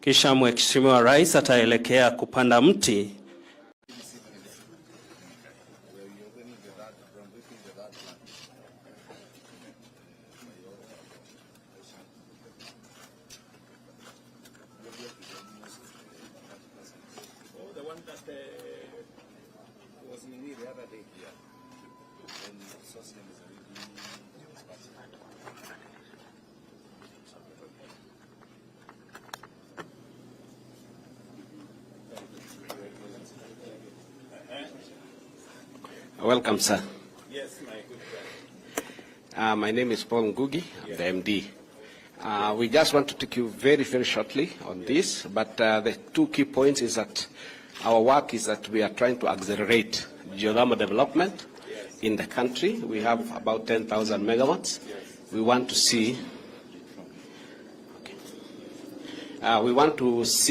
Kisha Mheshimiwa Rais ataelekea kupanda mti. Welcome, sir. Yes, my good friend. My name is Paul Ngugi. I'm the MD. We just want to take you very, very shortly on this, but the two key points is that our work is that we are trying to accelerate geothermal development in the country. We have about 10,000 megawatts. We want to see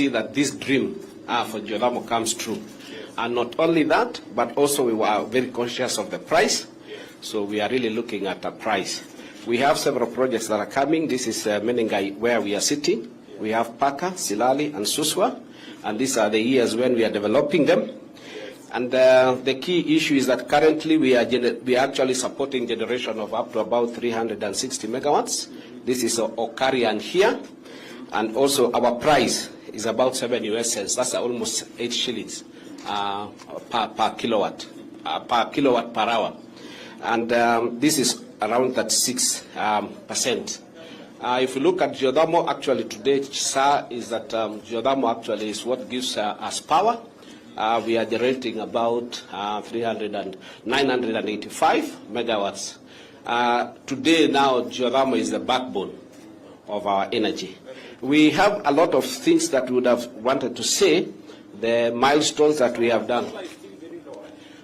that this dream for geothermal comes true. And not only that, but also we were very conscious of the price. So we are really looking at the price. We have several projects that are coming. This is Menengai, where we are sitting. We have Paka, Silali, and Suswa. And these are the years when we are developing them. And the key issue is that currently we are actually supporting generation of up to about 360 megawatts. This is Okarian here. And also our price is about 7 US cents. That's almost 8 shillings. Per kilowatt per hour, and this is around that 6%. If you look at geothermal, actually today, sir, is that geothermal actually is what gives us power. We are generating about 985 megawatts. Today, now, geothermal is the backbone of our energy. We have a lot of things that we would have wanted to say. The milestones that we have done.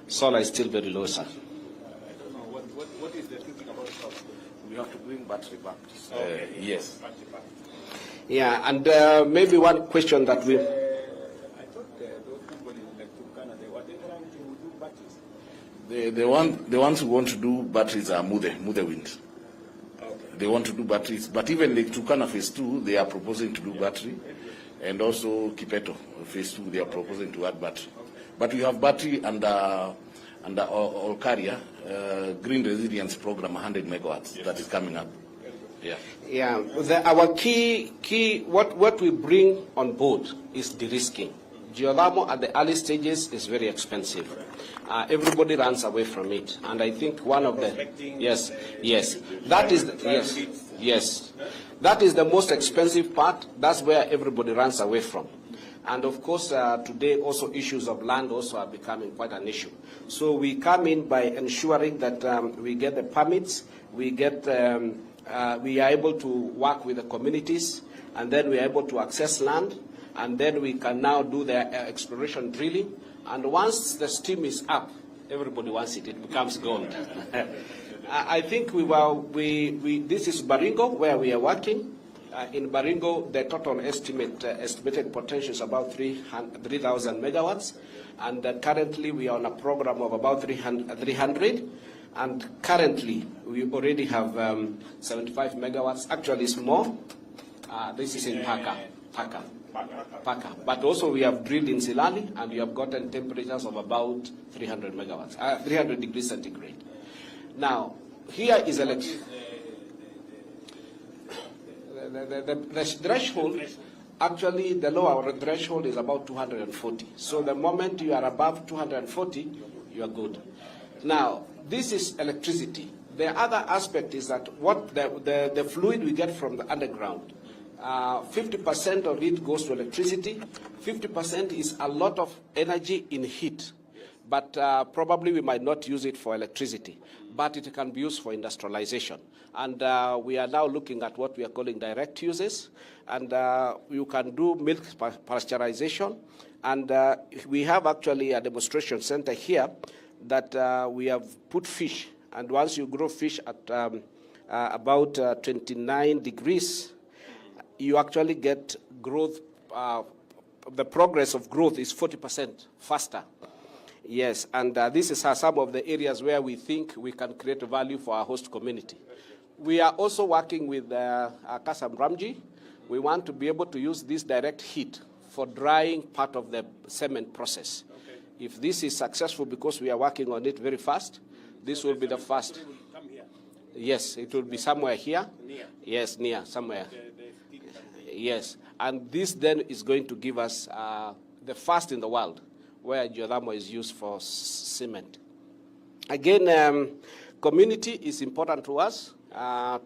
Solar is still very low, sir. I don't know. What is the thinking about solar? We have to bring battery back. Yes. Yeah, and maybe one question that we... I thought those people in Nakuru, they were trying to do batteries. The ones who want to do batteries are Mude Wind. Okay. They want to do batteries, but even the Turkana Phase 2, they are proposing to do battery. And also Kipeto Phase 2, they are proposing to add battery. But we have battery under Olkaria, Green Resilience Program, 100 megawatts, that is coming up. Yeah. Yeah. Our key what we bring on board is de-risking. Geothermal at the early stages is very expensive. Everybody runs away from it, and I think one of the yes, that is yes. That is the most expensive part. That's where everybody runs away from. And of course, today also issues of land also are becoming quite an issue. So we come in by ensuring that we get the permits, we are able to work with the communities, and then we are able to access land, and then we can now do the exploration drilling. And once the steam is up, everybody wants it. It becomes gold. I think this is Baringo, where we are working. In Baringo, the total estimated potential is about 3,000 megawatts, and currently we are on a program of about 300. And currently, we already have 75 megawatts. Actually, it's more. This is in Paka. But also we have drilled in Silali, and we have gotten temperatures of about 300 megawatts, 300 degrees centigrade. Now, here is the threshold. Actually, the lower threshold is about 240. So the moment you are above 240, you are good. Now, this is electricity. The other aspect is that what the fluid we get from the underground, 50% of it goes to electricity. 50% is a lot of energy in heat. But probably we might not use it for electricity, but it can be used for industrialization. And we are now looking at what we are calling direct uses, and you can do milk pasteurization. And we have actually a demonstration center here that we have put fish, and once you grow fish at about 29 degrees, you actually get growth. The progress of growth is 40% faster. Yes, and this is some of the areas where we think we can create value for our host community. We are also working with Kasam Ramji, We want to be able to use this direct heat for drying part of the cement process. Okay. If this is successful, because we are working on it very fast, this will be the first. Will come here. Yes, it will be somewhere here. Near. Yes, near, somewhere. The stick and the- Yes, and this then is going to give us the first in the world where geothermal is used for cement. Again, community is important to us.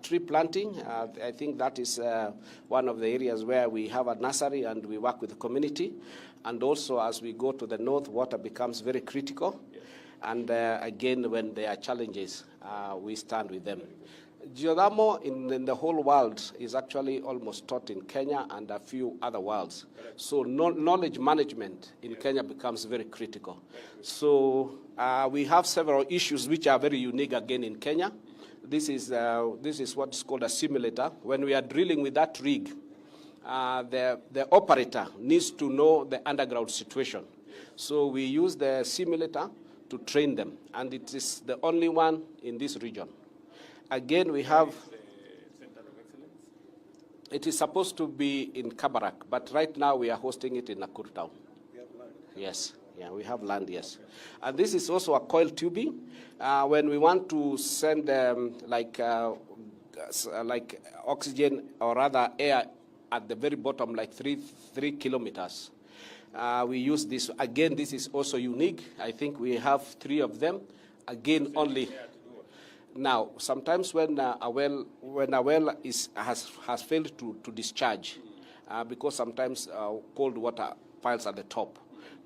Tree planting, I think that is one of the areas where we have a nursery and we work with the community. And also as we go to the north, water becomes very critical. Yes. And again, when there are challenges, we stand with them. Geothermal in the whole world is actually almost taught in Kenya and a few other worlds. So knowledge management in Kenya becomes very critical. So we have several issues which are very unique again in Kenya. This is what's called a simulator. When we are drilling with that rig, the operator needs to know the underground situation. So we use the simulator to train them, and it is the only one in this region. Again, we have, Center of Excellence. it is supposed to be in Kabarak, but right now we are hosting it in Nakuru town. We have land. Yes, yeah, we have land, yes. And this is also a coil tubing. When we want to send like oxygen or rather air at the very bottom, like 3 kilometers, we use this. Again, this is also unique. I think we have 3 of them. Again, only. Now, sometimes when a well has failed to discharge, because sometimes cold water piles at the top,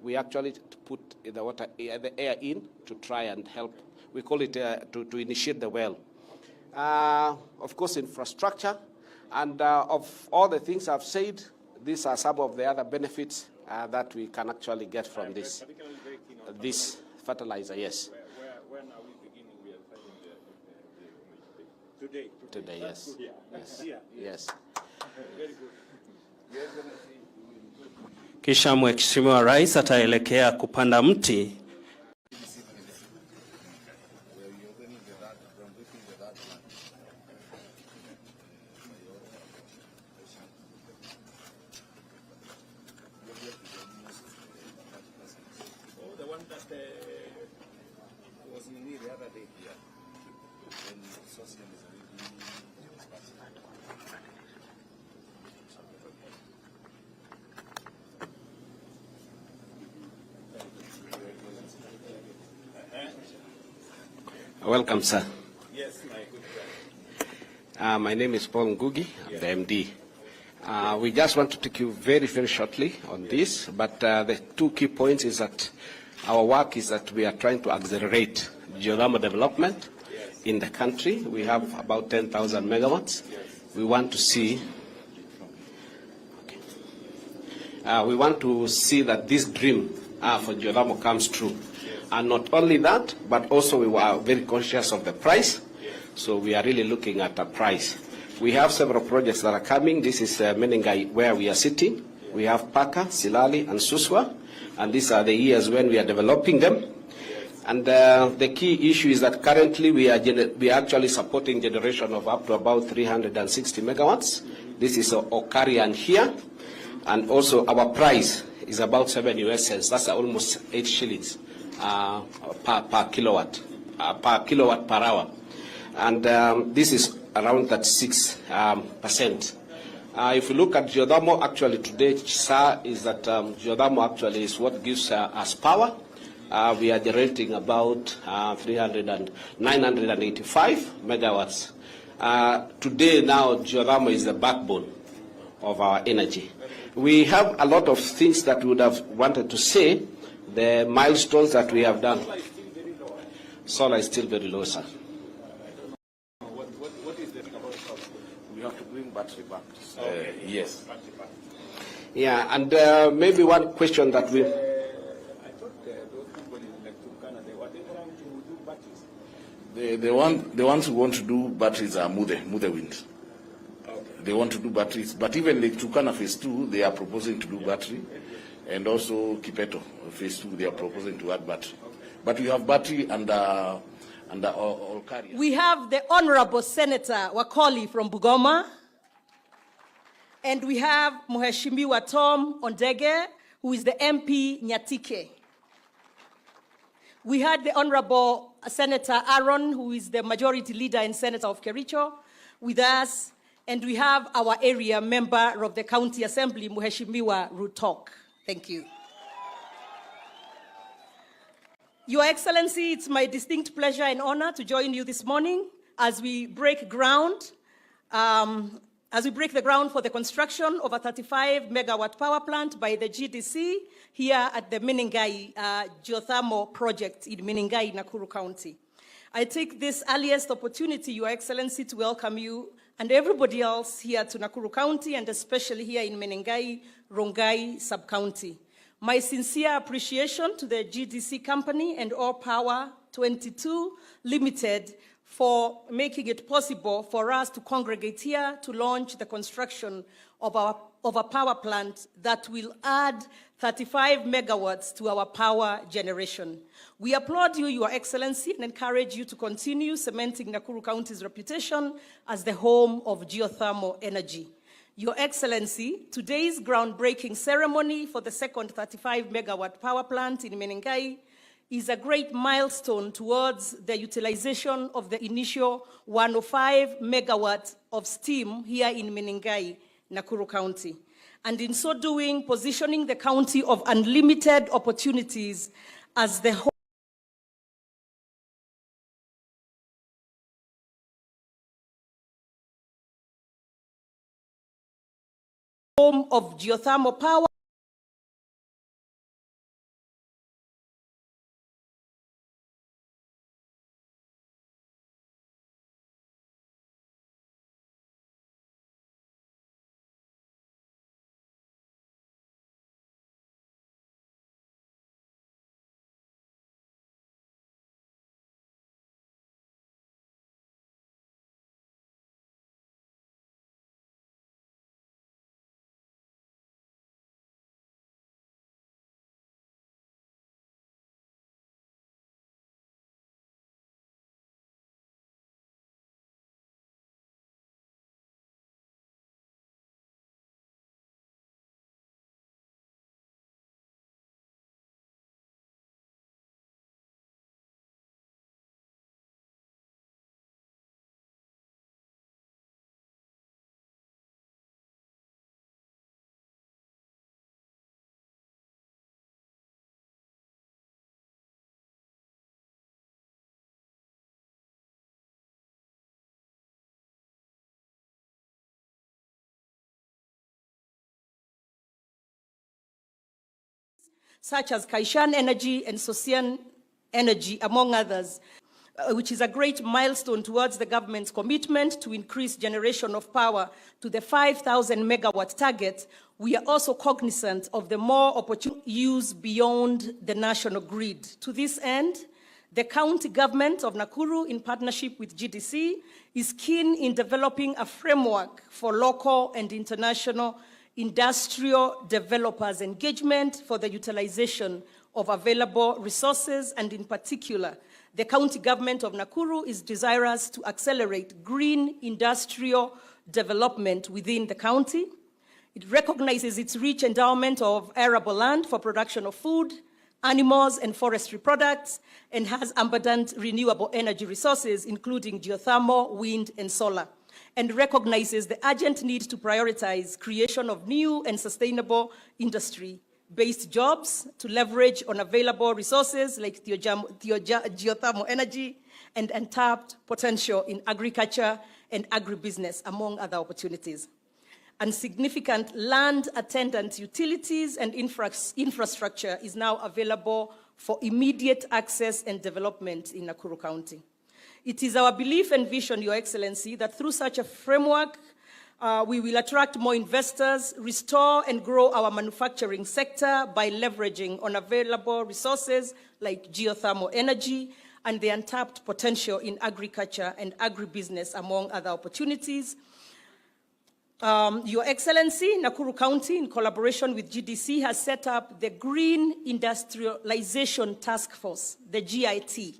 we actually put the air in to try and help. We call it to initiate the well. Of course, infrastructure, and of all the things I've said, these are some of the other benefits that we can actually get from this fertilizer. Yes. When are we beginning? We are starting Today, yes. Yeah. Yes. Yeah. Yes. Very good. Kisha Mheshimiwa Rais ataelekea kupanda mti. The one that was in me the other day. Yeah. Welcome, sir. Yes, my good friend. My name is Paul Ngugi. I'm the MD. We just want to take you very, very shortly on this, but the 2 key points is that our work is that we are trying to accelerate geothermal development in the country. We have about 10,000 megawatts. We want to see that this dream for geothermal comes true. And not only that, but also we are very conscious of the price. So we are really looking at the price. We have several projects that are coming. This is Menengai, where we are sitting. We have Paka, Silali, and Suswa. And these are the years when we are developing them. And the key issue is that currently we are actually supporting generation of up to about 360 megawatts. This is Okarian here. And also our price is about 7 US cents. That's almost 8 shillings per kilowatt per hour. And this is around that 6%. If you look at geothermal, actually today, sir, is that geothermal actually is what gives us power. We are generating about 985 megawatts. Today now, geothermal is the backbone of our energy. We have a lot of things that we would have wanted to say, the milestones that we have done. Solar is still very low, sir. What is the thing about solar? We have to bring battery back. Yes. Yeah, and maybe one question that we... I thought those people in like Turkana, they were trying to do batteries. The ones who want to do batteries are Mude Wind. Okay. They want to do batteries, but even the Turkana phase 2, they are proposing to do battery, and also Kipeto phase 2, they are proposing to add battery. But we have battery under all carriers. We have the Honorable Senator Wakoli from Bugoma. And we have Mheshimiwa Tom Ondege, who is the MP Nyatike. We had the Honorable Senator Aaron, who is the Majority Leader and Senator of Kericho, with us. And we have our area member of the County Assembly, Mheshimiwa Ruto. Thank you. Your Excellency, it's my distinct pleasure and honor to join you this morning as we break ground, the ground for the construction of a 35-megawatt power plant by the GDC here at the Menengai geothermal project in Menengai, Nakuru County. I take this earliest opportunity, Your Excellency, to welcome you and everybody else here to Nakuru County, and especially here in Menengai, Rongai sub-county. My sincere appreciation to the GDC company and All Power 22 Limited for making it possible for us to congregate here to launch the construction of a power plant that will add 35 megawatts to our power generation. We applaud you, Your Excellency, and encourage you to continue cementing Nakuru County's reputation as the home of geothermal energy. Your Excellency, today's groundbreaking ceremony for the second 35-megawatt power plant in Menengai is a great milestone towards the utilization of the initial 105 megawatts of steam here in Menengai, Nakuru County. And in so doing, positioning the county of unlimited opportunities as the home of geothermal power such as Kaishan Energy and Sosian Energy, among others, which is a great milestone towards the government's commitment to increase generation of power to the 5,000 megawatt target. We are also cognizant of the more opportune use beyond the national grid. To this end, the county government of Nakuru, in partnership with GDC, is keen in developing a framework for local and international industrial developers' engagement for the utilization of available resources, and in particular, the county government of Nakuru is desirous to accelerate green industrial development within the county. It recognizes its rich endowment of arable land for production of food, animals, and forestry products, and has abundant renewable energy resources, including geothermal, wind, and solar, and recognizes the urgent need to prioritize creation of new and sustainable industry-based jobs to leverage on available resources like geothermal energy and untapped potential in agriculture and agribusiness, among other opportunities. And significant land attendant utilities and infrastructure is now available for immediate access and development in Nakuru County. It is our belief and vision, Your Excellency, that through such a framework, we will attract more investors, restore and grow our manufacturing sector by leveraging on available resources like geothermal energy and the untapped potential in agriculture and agribusiness, among other opportunities. Your Excellency, Nakuru County, in collaboration with GDC, has set up the Green Industrialization Task Force, the GIT,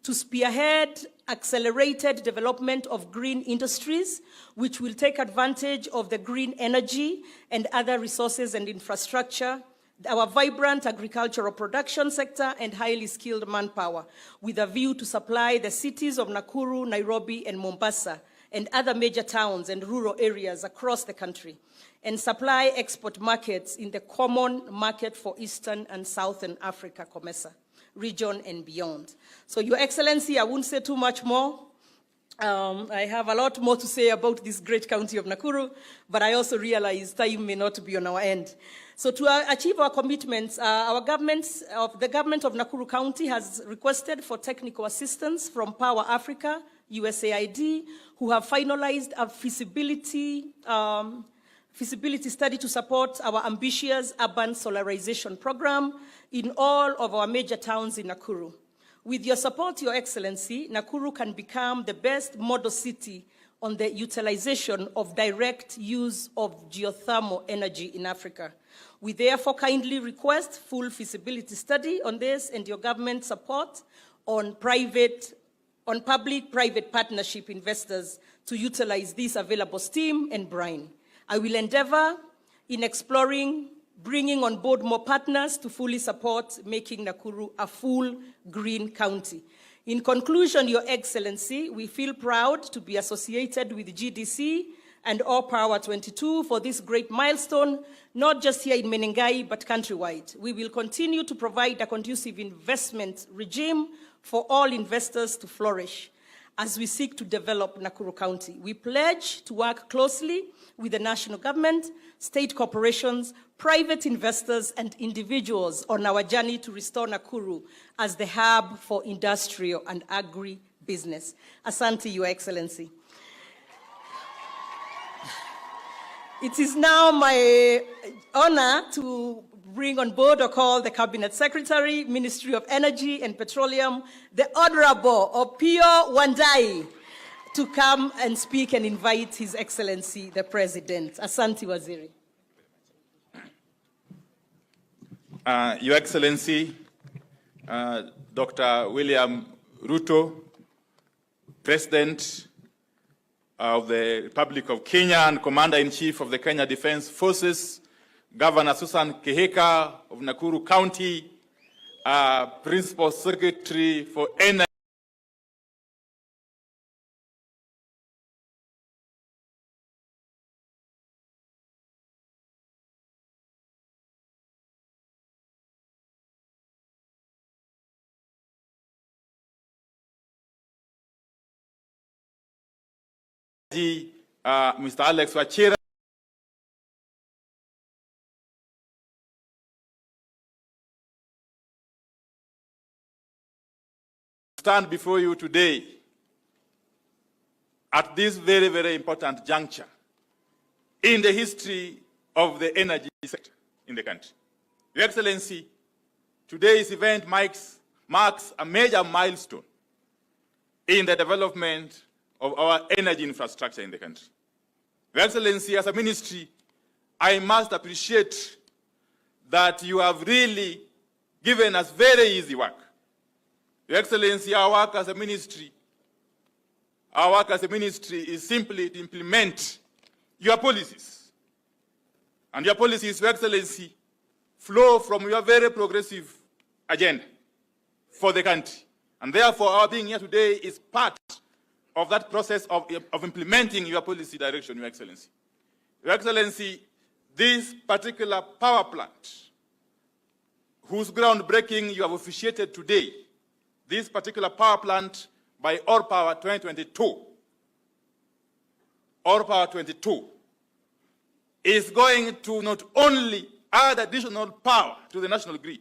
to spearhead accelerated development of green industries, which will take advantage of the green energy and other resources and infrastructure, our vibrant agricultural production sector, and highly skilled manpower, with a view to supply the cities of Nakuru, Nairobi, and Mombasa, and other major towns and rural areas across the country, and supply export markets in the common market for Eastern and Southern Africa, COMESA region and beyond. So, Your Excellency, I won't say too much more. I have a lot more to say about this great county of Nakuru, but I also realize time may not be on our end. So to achieve our commitments, the government of Nakuru County has requested for technical assistance from Power Africa, USAID, who have finalized a feasibility study to support our ambitious urban solarization program in all of our major towns in Nakuru. With your support, Your Excellency, Nakuru can become the best model city on the utilization of direct use of geothermal energy in Africa. We therefore kindly request full feasibility study on this and your government support on public-private partnership investors to utilize this available steam and brine. I will endeavor in exploring bringing on board more partners to fully support making Nakuru a full green county. In conclusion, Your Excellency, we feel proud to be associated with GDC and All Power 22 for this great milestone, not just here in Menengai, but countrywide. We will continue to provide a conducive investment regime for all investors to flourish as we seek to develop Nakuru County. We pledge to work closely with the national government, state corporations, private investors, and individuals on our journey to restore Nakuru as the hub for industrial and agri-business. Asante, Your Excellency. It is now my honor to bring on board or call the Cabinet Secretary, Ministry of Energy and Petroleum, the Honorable Opio Wandai, to come and speak and invite His Excellency, the President. Asante, Waziri. Your Excellency, Dr. William Ruto, President of the Republic of Kenya and Commander-in-Chief of the Kenya Defense Forces, Governor Susan Kehika of Nakuru County, Principal Secretary for Energy, Mr. Alex Wachira, stand before you today at this very, very important juncture in the history of the energy sector in the country. Your Excellency, today's event marks a major milestone in the development of our energy infrastructure in the country. Your Excellency, as a ministry, I must appreciate that you have really given us very easy work. Your Excellency, our work as a ministry is simply to implement your policies. And your policies, Your Excellency, flow from your very progressive agenda for the country. And therefore, our being here today is part of that process of implementing your policy direction, Your Excellency. Your Excellency, this particular power plant, whose groundbreaking you have officiated today, this particular power plant by All Power 2022, All Power 22, is going to not only add additional power to the national grid,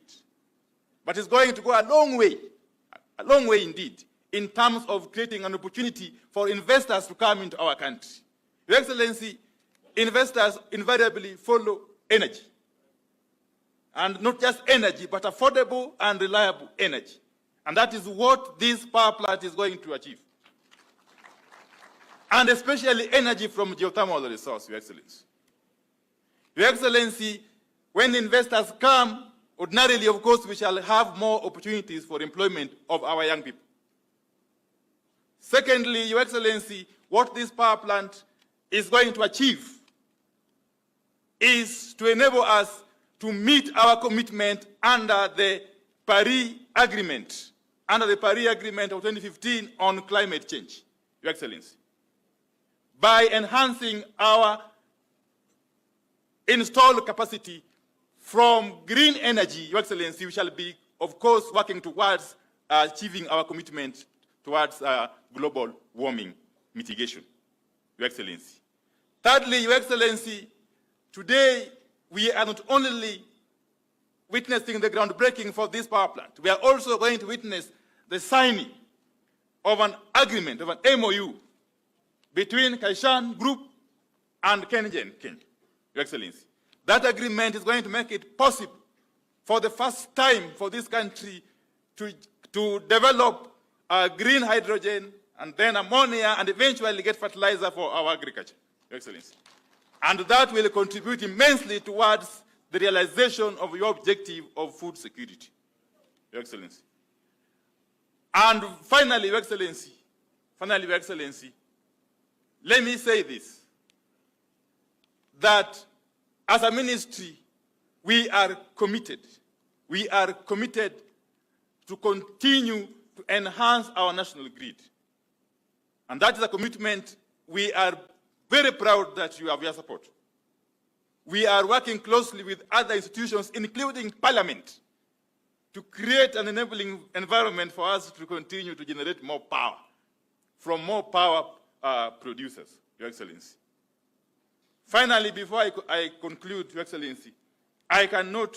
but is going to go a long way indeed, in terms of creating an opportunity for investors to come into our country. Your Excellency, investors invariably follow energy. And not just energy, but affordable and reliable energy. And that is what this power plant is going to achieve. And especially energy from geothermal resource, Your Excellency. Your Excellency, when investors come, ordinarily, of course, we shall have more opportunities for employment of our young people. Secondly, Your Excellency, what this power plant is going to achieve is to enable us to meet our commitment under the Paris Agreement, of 2015 on climate change, Your Excellency. By enhancing our installed capacity from green energy, Your Excellency, we shall be, of course, working towards achieving our commitment towards global warming mitigation, Your Excellency. Thirdly, Your Excellency, today we are not only witnessing the groundbreaking for this power plant, we are also going to witness the signing of an agreement, of an MOU, between Kaishan Group and KenGen, Your Excellency. That agreement is going to make it possible for the first time for this country to develop green hydrogen and then ammonia and eventually get fertilizer for our agriculture, Your Excellency. And that will contribute immensely towards the realization of your objective of food security, Your Excellency. And finally, Your Excellency, let me say this, that as a ministry, we are committed to continue to enhance our national grid. And that is a commitment we are very proud that you have your support. We are working closely with other institutions, including Parliament, to create an enabling environment for us to continue to generate more power from more power producers, Your Excellency. Finally, before I conclude, Your Excellency, I cannot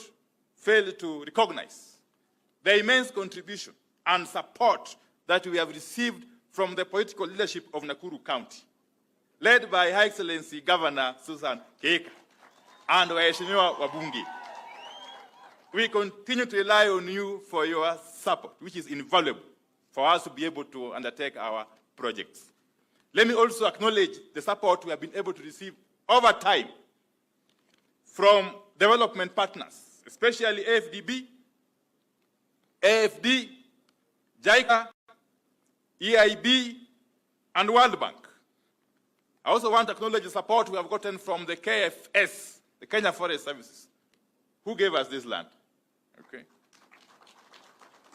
fail to recognize the immense contribution and support that we have received from the political leadership of Nakuru County, led by Her Excellency Governor Susan Keika and waheshimiwa wabunge. We continue to rely on you for your support, which is invaluable for us to be able to undertake our projects. Let me also acknowledge the support we have been able to receive over time from development partners, especially AFDB, AFD, JICA, EIB, and World Bank. I also want to acknowledge the support we have gotten from the KFS, the Kenya Forest Services, who gave us this land. Okay.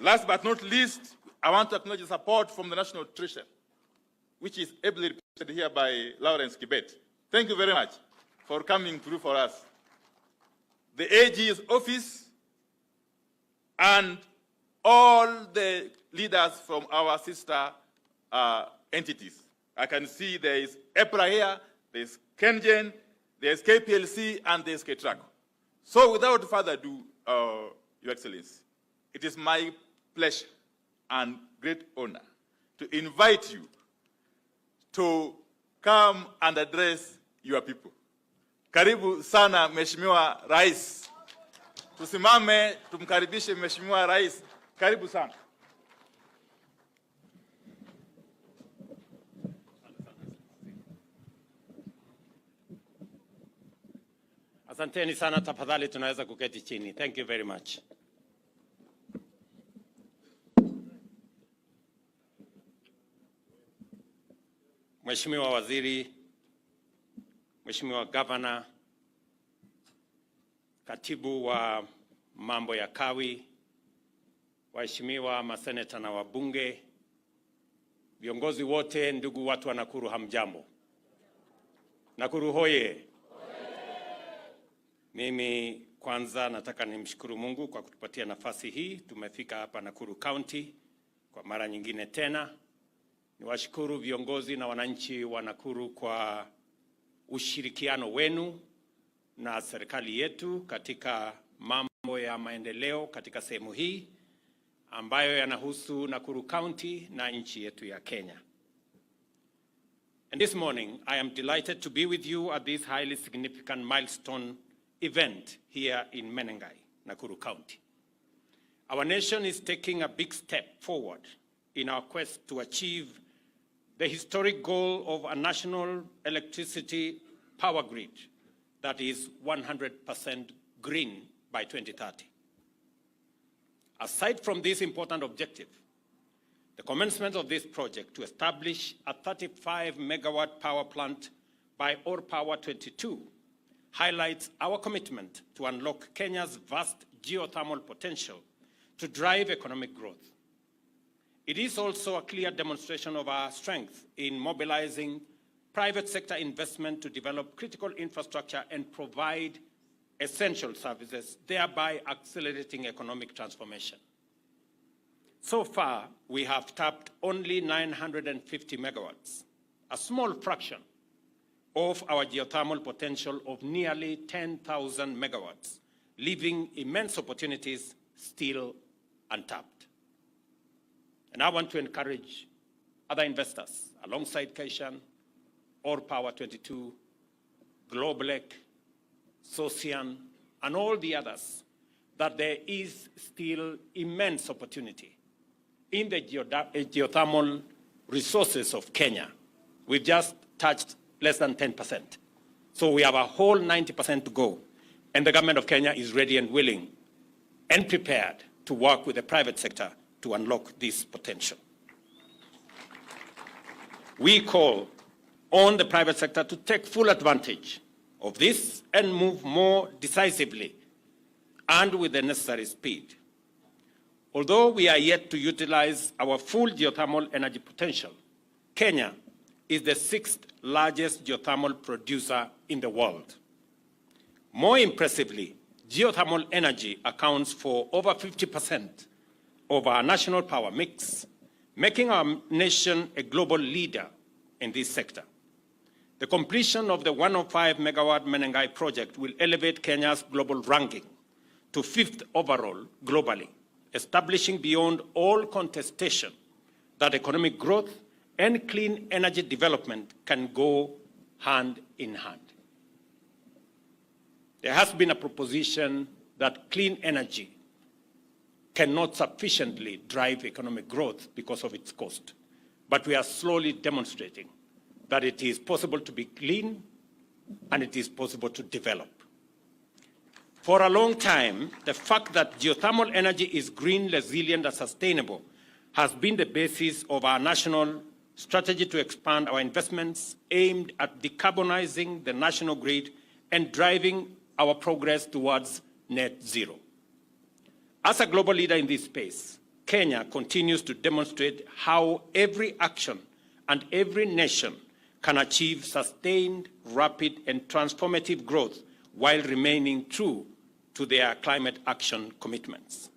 Last but not least, I want to acknowledge the support from the National Treasury, which is ably represented here by Lawrence Kibet. Thank you very much for coming through for us. The AG's office and all the leaders from our sister entities. I can see there is EPRA here, there is KenGen, there is KPLC, and there is KTRACO. So without further ado, Your Excellency, it is my pleasure and great honor to invite you to come and address your people. Karibu sana Mheshimiwa Rais. Tusimame tumkaribishe Mheshimiwa Rais. Karibu sana. Asanteni sana, tafadhali tunaweza kuketi chini. Thank you very much. Mheshimiwa Waziri, Mheshimiwa Governor, Katibu wa mambo ya kawi, waheshimiwa maseneta na wabunge, viongozi wote, ndugu watu wa Nakuru, hamjambo. Nakuru hoye. Mimi kwanza nataka nimshukuru Mungu kwa kutupatia nafasi hii. Tumefika hapa Nakuru County kwa mara nyingine tena. Niwashukuru viongozi na wananchi wa Nakuru kwa ushirikiano wenu na serikali yetu katika mambo ya maendeleo katika sehemu hii ambayo yanahusu Nakuru County na nchi yetu ya Kenya. And this morning I am delighted to be with you at this highly significant milestone event here in Menengai, Nakuru County. Our nation is taking a big step forward in our quest to achieve the historic goal of a national electricity power grid that is 100% green by 2030. Aside from this important objective, The commencement of this project to establish a 35-megawatt power plant by Power 22 highlights our commitment to unlock Kenya's vast geothermal potential to drive economic growth. It is also a clear demonstration of our strength in mobilizing private sector investment to develop critical infrastructure and provide essential services, thereby accelerating economic transformation. So far, we have tapped only 950 megawatts, a small fraction of our geothermal potential of nearly 10,000 megawatts, leaving immense opportunities still untapped. And I want to encourage other investors alongside Kaishan, Power 22, Globalec, Socian, and all the others, that there is still immense opportunity in the geothermal resources of Kenya. We've just touched less than 10%. So we have a whole 90% to go. And the government of Kenya is ready and willing and prepared to work with the private sector to unlock this potential. We call on the private sector to take full advantage of this and move more decisively and with the necessary speed. Although we are yet to utilize our full geothermal energy potential, Kenya is the 6th largest geothermal producer in the world. More impressively, geothermal energy accounts for over 50% of our national power mix, making our nation a global leader in this sector. The completion of the 105-megawatt Menengai project will elevate Kenya's global ranking to 5th overall globally, establishing beyond all contestation that economic growth and clean energy development can go hand in hand. There has been a proposition that clean energy cannot sufficiently drive economic growth because of its cost. But we are slowly demonstrating that it is possible to be clean and it is possible to develop. For a long time, the fact that geothermal energy is green, resilient, and sustainable has been the basis of our national strategy to expand our investments aimed at decarbonizing the national grid and driving our progress towards net zero. As a global leader in this space, Kenya continues to demonstrate how every action and every nation can achieve sustained, rapid, and transformative growth while remaining true to their climate action commitments.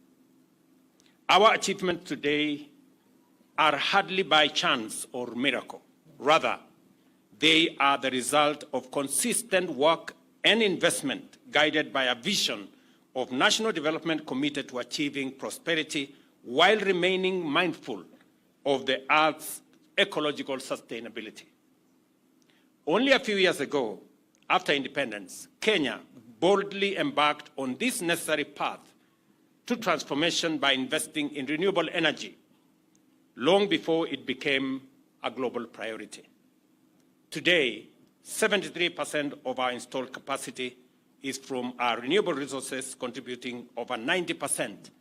Our achievements today are hardly by chance or miracle. Rather, they are the result of consistent work and investment guided by a vision of national development committed to achieving prosperity while remaining mindful of the Earth's ecological sustainability. Only a few years ago, after independence, Kenya boldly embarked on this necessary path to transformation by investing in renewable energy long before it became a global priority. Today, 73% of our installed capacity is from our renewable resources, contributing over 90%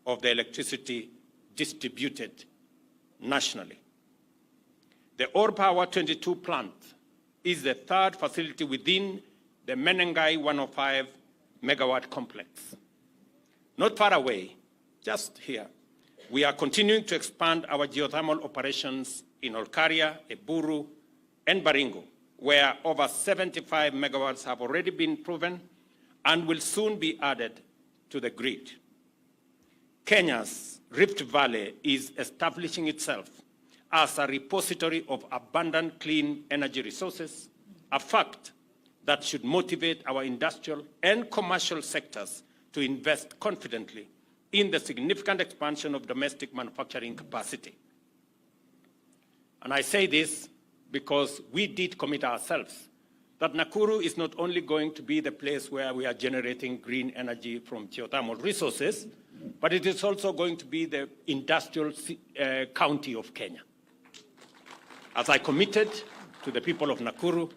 of the electricity distributed nationally. The Power 22 plant is the 3rd facility within the Menengai 105 megawatt complex. Not far away, just here, we are continuing to expand our geothermal operations in Olkaria, Eburu, and Baringo, where over 75 megawatts have already been proven and will soon be added to the grid. Kenya's Rift Valley is establishing itself as a repository of abundant clean energy resources, a fact that should motivate our industrial and commercial sectors to invest confidently in the significant expansion of domestic manufacturing capacity. And I say this because we did commit ourselves that Nakuru is not only going to be the place where we are generating green energy from geothermal resources, but it is also going to be the industrial county of Kenya. As I committed to the people of Nakuru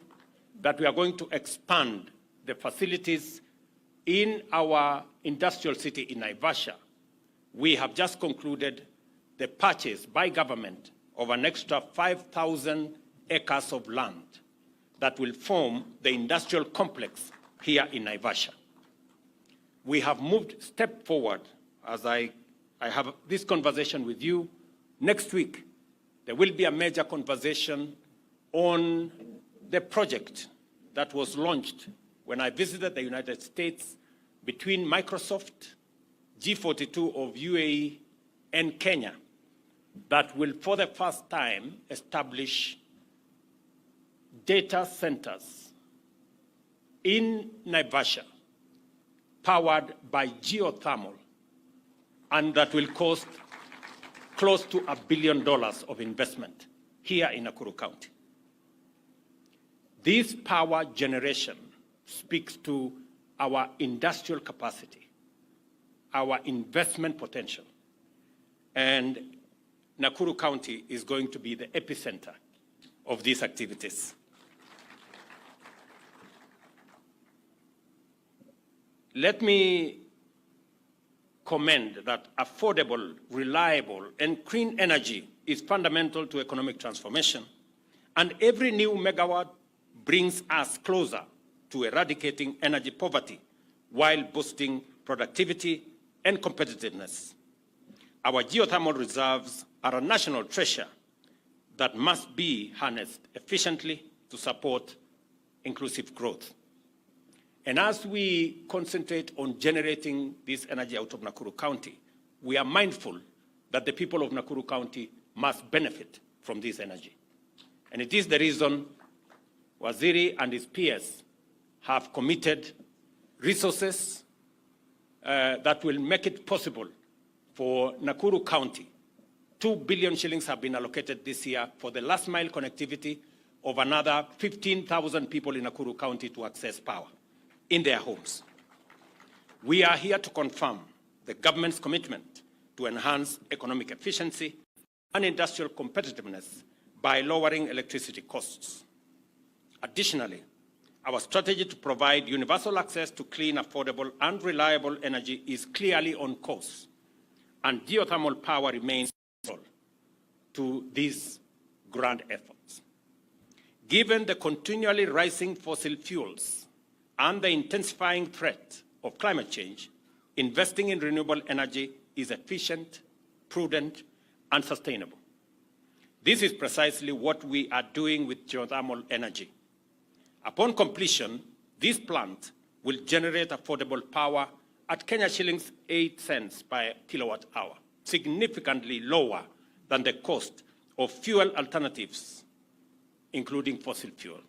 that we are going to expand the facilities in our industrial city in Naivasha, we have just concluded the purchase by government of an extra 5,000 acres of land that will form the industrial complex here in Naivasha. We have moved step forward as I have this conversation with you. Next week, there will be a major conversation on the project that was launched when I visited the United States between Microsoft, G42 of UAE, and Kenya that will, for the first time, establish data centers in Naivasha powered by geothermal, and that will cost close to $1 billion of investment here in Nakuru County. This power generation speaks to our industrial capacity, our investment potential, and Nakuru County is going to be the epicenter of these activities. Let me commend that affordable, reliable, and clean energy is fundamental to economic transformation, and every new megawatt brings us closer to eradicating energy poverty while boosting productivity and competitiveness. Our geothermal reserves are a national treasure that must be harnessed efficiently to support inclusive growth. And as we concentrate on generating this energy out of Nakuru County, we are mindful that the people of Nakuru County must benefit from this energy. And it is the reason Waziri and his peers have committed resources that will make it possible for Nakuru County. 2 billion shillings have been allocated this year for the last mile connectivity of another 15,000 people in Nakuru County to access power in their homes. We are here to confirm the government's commitment to enhance economic efficiency and industrial competitiveness by lowering electricity costs. Additionally, our strategy to provide universal access to clean, affordable, and reliable energy is clearly on course, and geothermal power remains central to these grand efforts. Given the continually rising fossil fuels and the intensifying threat of climate change, investing in renewable energy is efficient, prudent, and sustainable. This is precisely what we are doing with geothermal energy. Upon completion, this plant will generate affordable power at Kenya shillings 8 cents per kilowatt hour, significantly lower than the cost of fuel alternatives, including fossil fuel.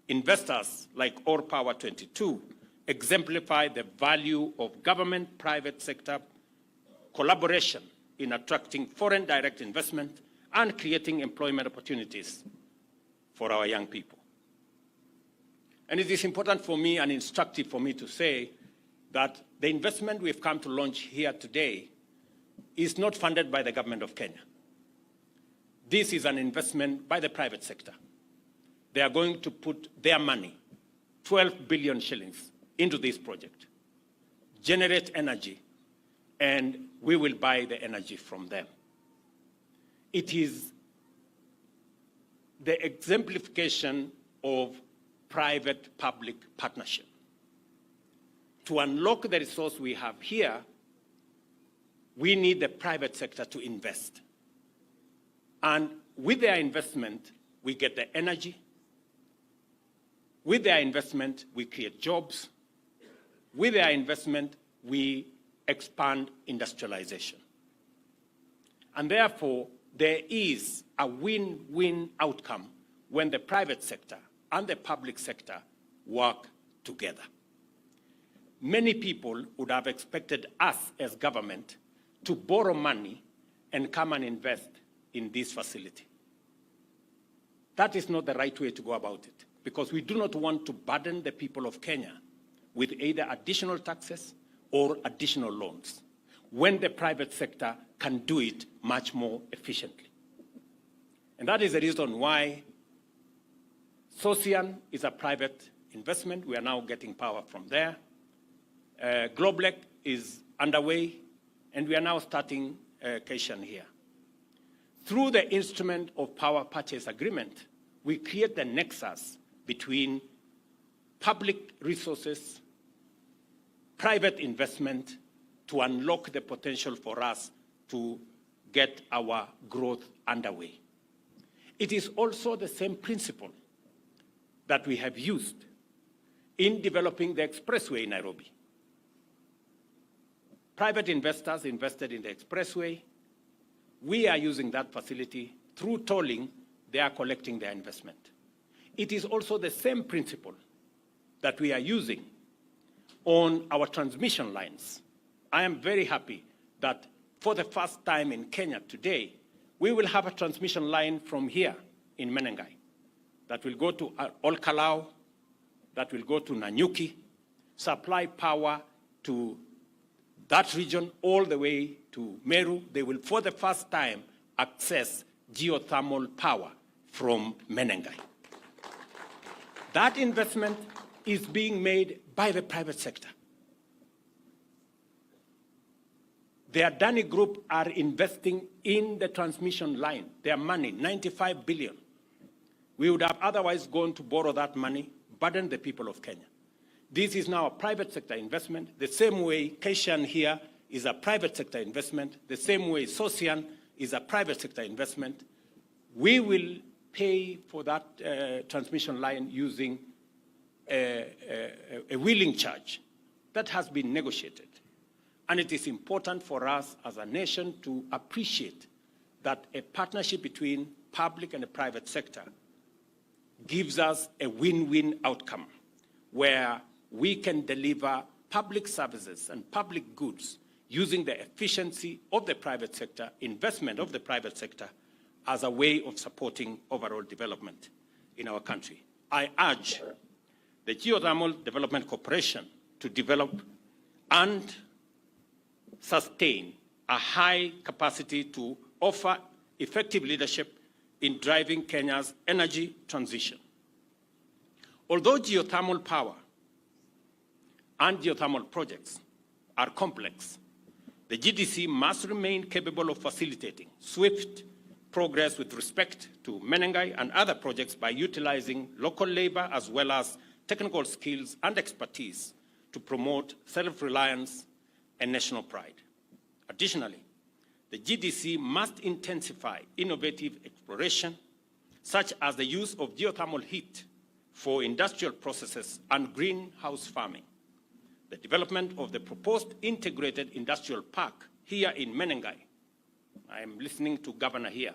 Investors like Ore Power 22 exemplify the value of government-private sector collaboration in attracting foreign direct investment and creating employment opportunities for our young people. And it is important for me and instructive for me to say that the investment we've come to launch here today is not funded by the government of Kenya. This is an investment by the private sector. They are going to put their money, 12 billion shillings, into this project, generate energy, and we will buy the energy from them. It is the exemplification of private-public partnership. To unlock the resource we have here, we need the private sector to invest. And with their investment, we get the energy. With their investment, we create jobs. With their investment, we expand industrialization. And therefore, there is a win-win outcome when the private sector and the public sector work together. Many people would have expected us as government to borrow money and come and invest in this facility. That is not the right way to go about it, because we do not want to burden the people of Kenya with either additional taxes or additional loans, when the private sector can do it much more efficiently. And that is the reason why Socian is a private investment. We are now getting power from there. Globlec is underway, and we are now starting Keishan here. Through the instrument of power purchase agreement, we create the nexus between public resources, private investment, to unlock the potential for us to get our growth underway. It is also the same principle that we have used in developing the expressway in Nairobi. Private investors invested in the expressway. We are using that facility. Through tolling, they are collecting their investment. It is also the same principle that we are using on our transmission lines. I am very happy that for the first time in Kenya today, we will have a transmission line from here in Menengai that will go to Olkalau, that will go to Nanyuki, supply power to that region all the way to Meru. They will, for the first time, access geothermal power from Menengai. That investment is being made by the private sector. The Adani Group are investing in the transmission line. Their money, 95 billion. We would have otherwise gone to borrow that money, burden the people of Kenya. This is now a private sector investment, the same way Keishan here is a private sector investment, the same way Sosian is a private sector investment. We will pay for that transmission line using a wheeling charge that has been negotiated. And it is important for us as a nation to appreciate that a partnership between public and the private sector gives us a win-win outcome where we can deliver public services and public goods using the efficiency of the private sector, investment of the private sector, as a way of supporting overall development in our country. I urge the Geothermal Development Corporation to develop and sustain a high capacity to offer effective leadership in driving Kenya's energy transition. Although geothermal power and geothermal projects are complex, the GDC must remain capable of facilitating swift progress with respect to Menengai and other projects by utilizing local labor as well as technical skills and expertise to promote self-reliance and national pride. Additionally, the GDC must intensify innovative exploration, such as the use of geothermal heat for industrial processes and greenhouse farming. The development of the proposed integrated industrial park here in Menengai. I am listening to Governor here,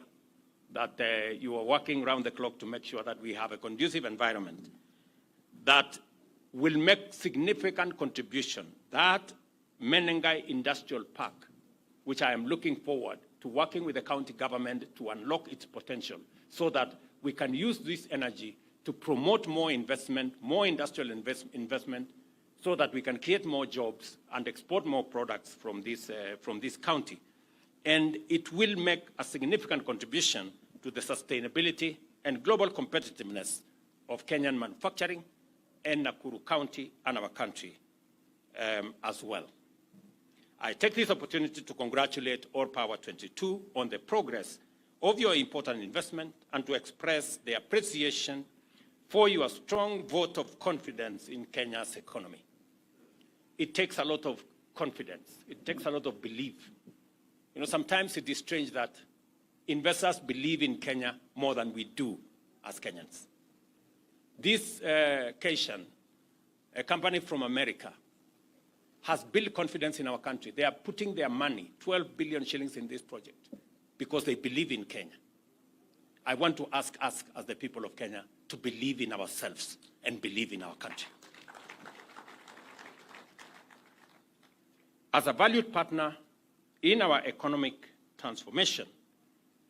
that you are working around the clock to make sure that we have a conducive environment that will make significant contribution. That Menengai Industrial Park, which I am looking forward to working with the county government to unlock its potential so that we can use this energy to promote more investment, more industrial investment, so that we can create more jobs and export more products from this county. And it will make a significant contribution to the sustainability and global competitiveness of Kenyan manufacturing and Nakuru County and our country as well. I take this opportunity to congratulate All Power 22 on the progress of your important investment and to express the appreciation for your strong vote of confidence in Kenya's economy. It takes a lot of confidence. It takes a lot of belief. You know, sometimes it is strange that investors believe in Kenya more than we do as Kenyans. This Keishan, a company from America, has built confidence in our country. They are putting their money, 12 billion shillings in this project, because they believe in Kenya. I want to ask us, as the people of Kenya, to believe in ourselves and believe in our country. As a valued partner in our economic transformation,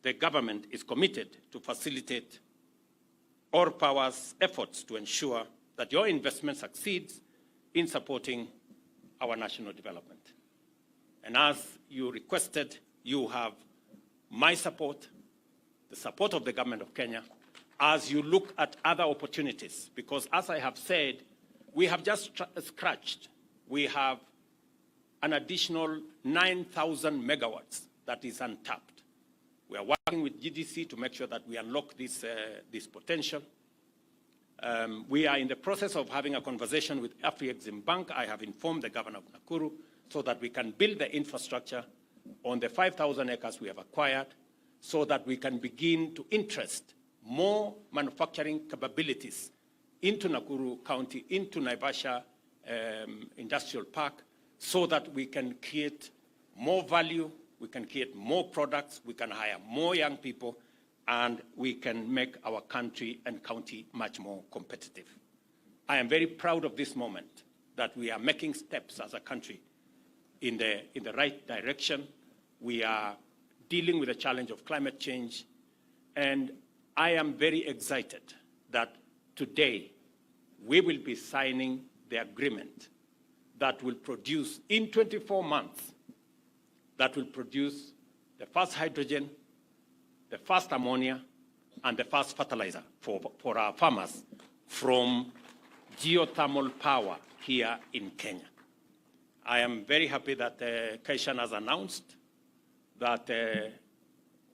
the government is committed to facilitate All Power's efforts to ensure that your investment succeeds in supporting our national development. And as you requested, you have my support, the support of the government of Kenya, as you look at other opportunities. Because as I have said, we have just scratched. We have an additional 9,000 megawatts that is untapped. We are working with GDC to make sure that we unlock this potential. We are in the process of having a conversation with Afri-Exim Bank. I have informed the governor of Nakuru so that we can build the infrastructure on the 5,000 acres we have acquired so that we can begin to interest more manufacturing capabilities into Nakuru County, into Naivasha Industrial Park, so that we can create more value, we can create more products, we can hire more young people, and we can make our country and county much more competitive. I am very proud of this moment that we are making steps as a country in the right direction. We are dealing with the challenge of climate change, and I am very excited that today we will be signing the agreement that will produce, in 24 months, that will produce the first hydrogen, the first ammonia, and the first fertilizer for our farmers from geothermal power here in Kenya. I am very happy that Kaishan has announced that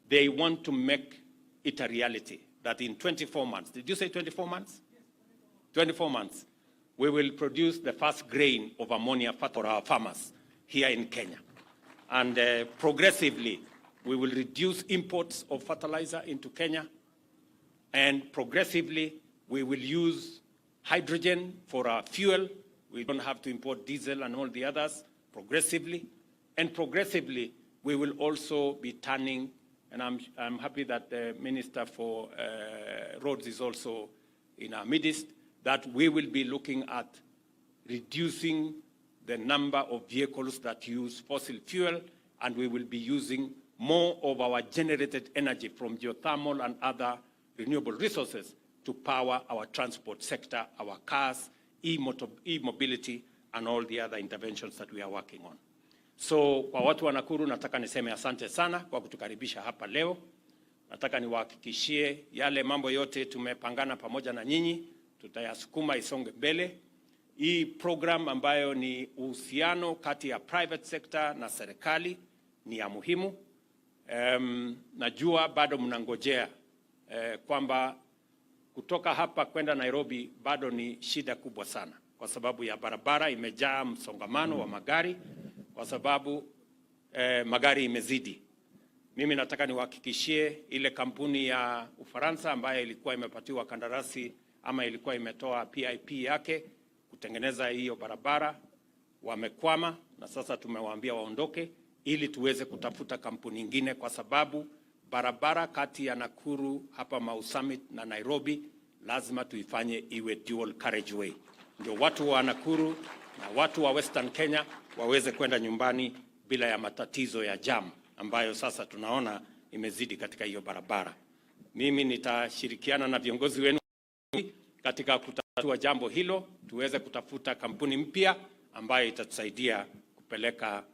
they want to make it a reality, that in 24 months, did you say 24 months? 24 months, we will produce the first grain of ammonia for our farmers here in Kenya. And progressively, we will reduce imports of fertilizer into Kenya. And progressively, we will use hydrogen for our fuel. We don't have to import diesel and all the others progressively. And progressively, we will also be turning, and I'm happy that the Minister for Roads is also in our midst, that we will be looking at reducing the number of vehicles that use fossil fuel, and we will be using more of our generated energy from geothermal and other renewable resources to power our transport sector, our cars, e-mobility, and all the other interventions that we are working on. So kwa watu wa Nakuru, nataka niseme asante sana kwa kutukaribisha hapa leo. Nataka niwahakikishie yale mambo yote tumepangana pamoja na nyinyi, tutayasukuma isonge mbele. Hii program ambayo ni uhusiano kati ya private sector na serikali ni ya muhimu. Najua bado mnangojea kwamba kutoka hapa kwenda Nairobi bado ni shida kubwa sana kwa sababu ya barabara imejaa msongamano wa magari, kwa sababu magari imezidi. Mimi nataka niwahakikishie ile kampuni ya Ufaransa ambayo ilikuwa imepatiwa kandarasi ama ilikuwa imetoa PIP yake kutengeneza hiyo barabara, wamekwama, na sasa tumewaambia waondoke ili tuweze kutafuta kampuni nyingine, kwa sababu barabara kati ya Nakuru hapa Mau Summit na Nairobi lazima tuifanye iwe dual carriageway, ndio watu wa Nakuru na watu wa Western Kenya waweze kwenda nyumbani bila ya matatizo ya jam ambayo sasa tunaona imezidi katika hiyo barabara. Mimi nitashirikiana na viongozi wenu katika kutatua jambo hilo, tuweze kutafuta kampuni mpya ambayo itatusaidia kupeleka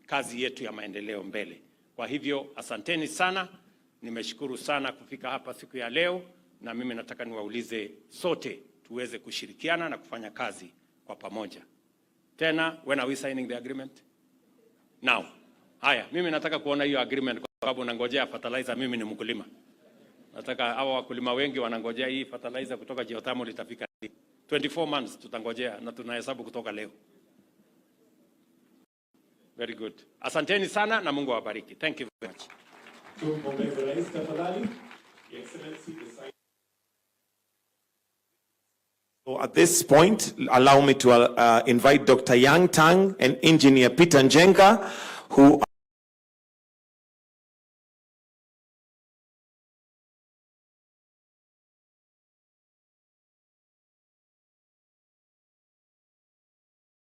kazi yetu ya maendeleo mbele. Kwa hivyo asanteni sana, nimeshukuru sana kufika hapa siku ya leo, na mimi nataka niwaulize sote tuweze kushirikiana na kufanya kazi kwa pamoja. Tena, when are we signing the agreement? Now. Haya, mimi nataka kuona hiyo agreement kwa sababu nangojea fertilizer. Mimi ni mkulima. Nataka hawa wakulima wengi wanangojea hii fertilizer kutoka geothermal itafika 24 months tutangojea, na tunahesabu kutoka leo. Very good. Asanteni sana na Mungu awabariki. Thank you very much. So at this point, allow me to invite Dr. Yang Tang and Engineer Peter Njenga, who